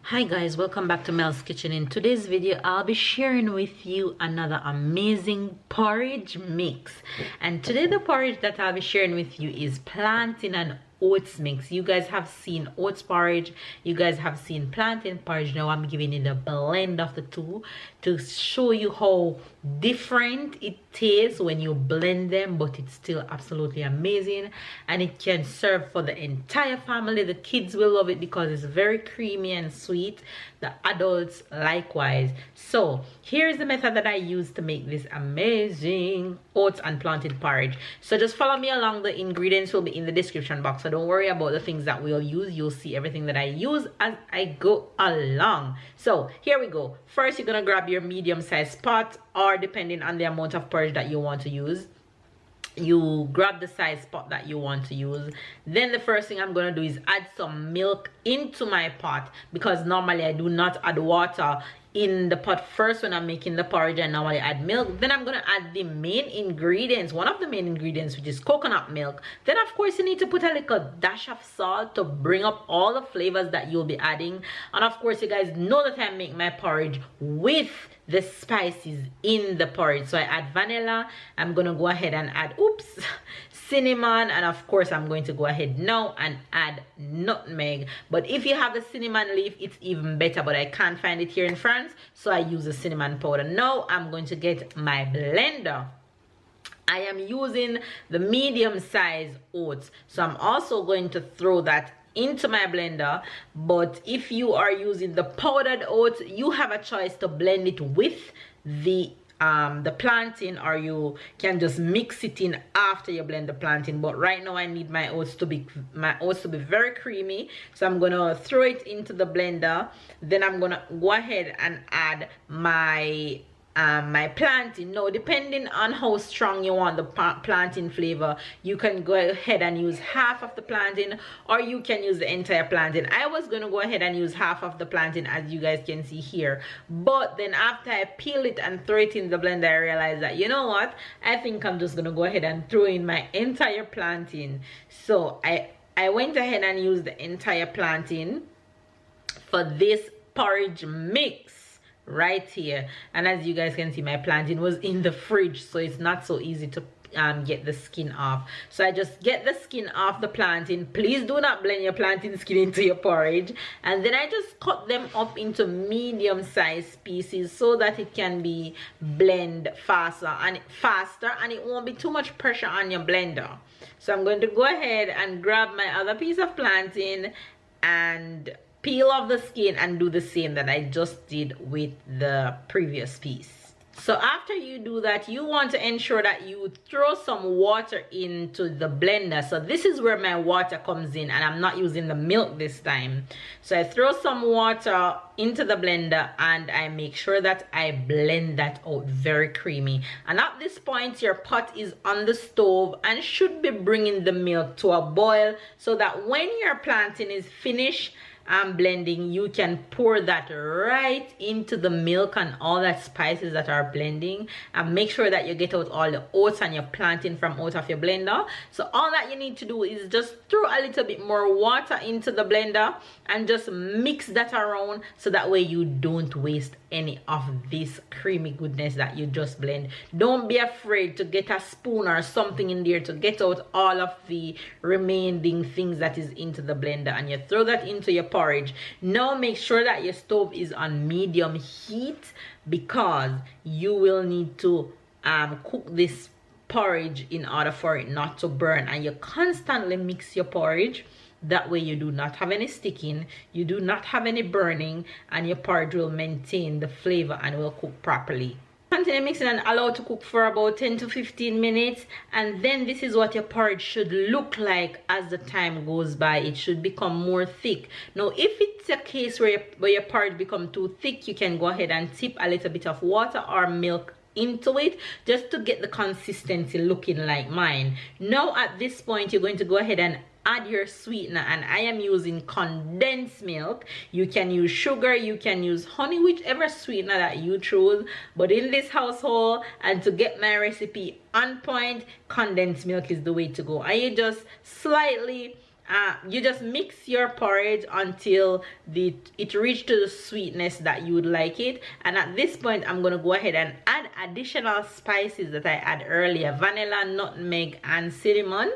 Hi guys, welcome back to Mel's Kitchen. In today's video I'll be sharing with you another amazing porridge mix, and today the porridge that I'll be sharing with you is plantain and oats mix. You guys have seen oats porridge, you guys have seen plantain porridge. Now I'm giving you the blend of the two to show you how different it tastes when you blend them, but it's still absolutely amazing, and it can serve for the entire family. The kids will love it because it's very creamy and sweet. The adults likewise. So here's the method that I use to make this amazing oats and plantain porridge. So just follow me along. The ingredients will be in the description box, so don't worry about the things that we'll use. You'll see everything that I use as I go along. So here we go. First, you're gonna grab your medium-sized pot, or depending on the amount of porridge that you want to use, you grab the size pot that you want to use. Then the first thing I'm going to do is add some milk into my pot, because normally I do not add water in the pot first when I'm making the porridge. I normally add milk. Then I'm going to add the main ingredients, one of the main ingredients, which is coconut milk. Then of course you need to put a little dash of salt to bring up all the flavors that you'll be adding. And of course you guys know that I make my porridge with the spices in the porridge. So I add vanilla. I'm gonna go ahead and add cinnamon, and of course I'm going to go ahead now and add nutmeg. But if you have the cinnamon leaf, it's even better, but I can't find it here in France, so I use the cinnamon powder. Now I'm going to get my blender. I am using the medium size oats, so I'm also going to throw that into my blender. But if you are using the powdered oats, you have a choice to blend it with the plantain, or you can just mix it in after you blend the plantain. But right now I need my oats to be very creamy, so I'm gonna throw it into the blender. Then I'm gonna go ahead and add my my plantain. Now depending on how strong you want the plantain flavor, you can go ahead and use half of the plantain, or you can use the entire plantain. I was going to go ahead and use half of the plantain, as you guys can see here, but then after I peel it and throw it in the blender, I realized that, you know what, I think I'm just going to go ahead and throw in my entire plantain. So I went ahead and used the entire plantain for this porridge mix right here. And as you guys can see, my plantain was in the fridge, so it's not so easy to get the skin off. So I just get the skin off the plantain. Please do not blend your plantain skin into your porridge. And then I just cut them up into medium-sized pieces so that it can be blend faster, and it won't be too much pressure on your blender. So I'm going to go ahead and grab my other piece of plantain and peel off the skin and do the same that I just did with the previous piece. So after you do that, you want to ensure that you throw some water into the blender. So this is where my water comes in, and I'm not using the milk this time. So I throw some water into the blender and I make sure that I blend that out very creamy. And at this point, your pot is on the stove and should be bringing the milk to a boil, so that when your plantain is finished blending, you can pour that right into the milk and all that spices that are blending, and make sure that you get out all the oats and your plantain from out of your blender. So all that you need to do is just throw a little bit more water into the blender and just mix that around, so that way you don't waste any of this creamy goodness that you just blend. Don't be afraid to get a spoon or something in there to get out all of the remaining things that is into the blender, and you throw that into your porridge. Now make sure that your stove is on medium heat, because you will need to cook this porridge in order for it not to burn. And you constantly mix your porridge, that way you do not have any sticking, you do not have any burning, and your porridge will maintain the flavor and will cook properly. Continue mixing and allow to cook for about 10 to 15 minutes, and then this is what your porridge should look like as the time goes by. It should become more thick. Now if it's a case where your porridge become too thick, you can go ahead and tip a little bit of water or milk into it, just to get the consistency looking like mine. Now at this point, you're going to go ahead and add your sweetener, and I am using condensed milk. You can use sugar, you can use honey, whichever sweetener that you choose, but in this household, and to get my recipe on point, condensed milk is the way to go. And you just slightly you just mix your porridge until it reaches to the sweetness that you would like it. And at this point, I'm going to go ahead and add additional spices that I add earlier: vanilla, nutmeg, and cinnamon,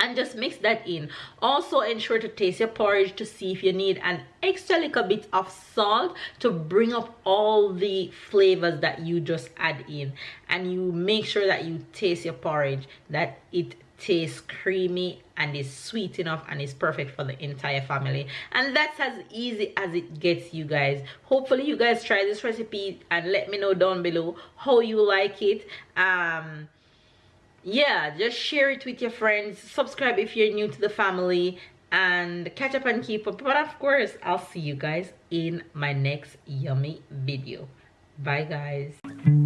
and just mix that in. Also ensure to taste your porridge to see if you need an extra little bit of salt to bring up all the flavors that you just add in. And you make sure that you taste your porridge, that it tastes creamy and is sweet enough and is perfect for the entire family. And that's as easy as it gets, you guys. Hopefully you guys try this recipe and let me know down below how you like it. Yeah, just share it with your friends, subscribe if you're new to the family, and catch up and keep up. But of course, I'll see you guys in my next yummy video. Bye guys.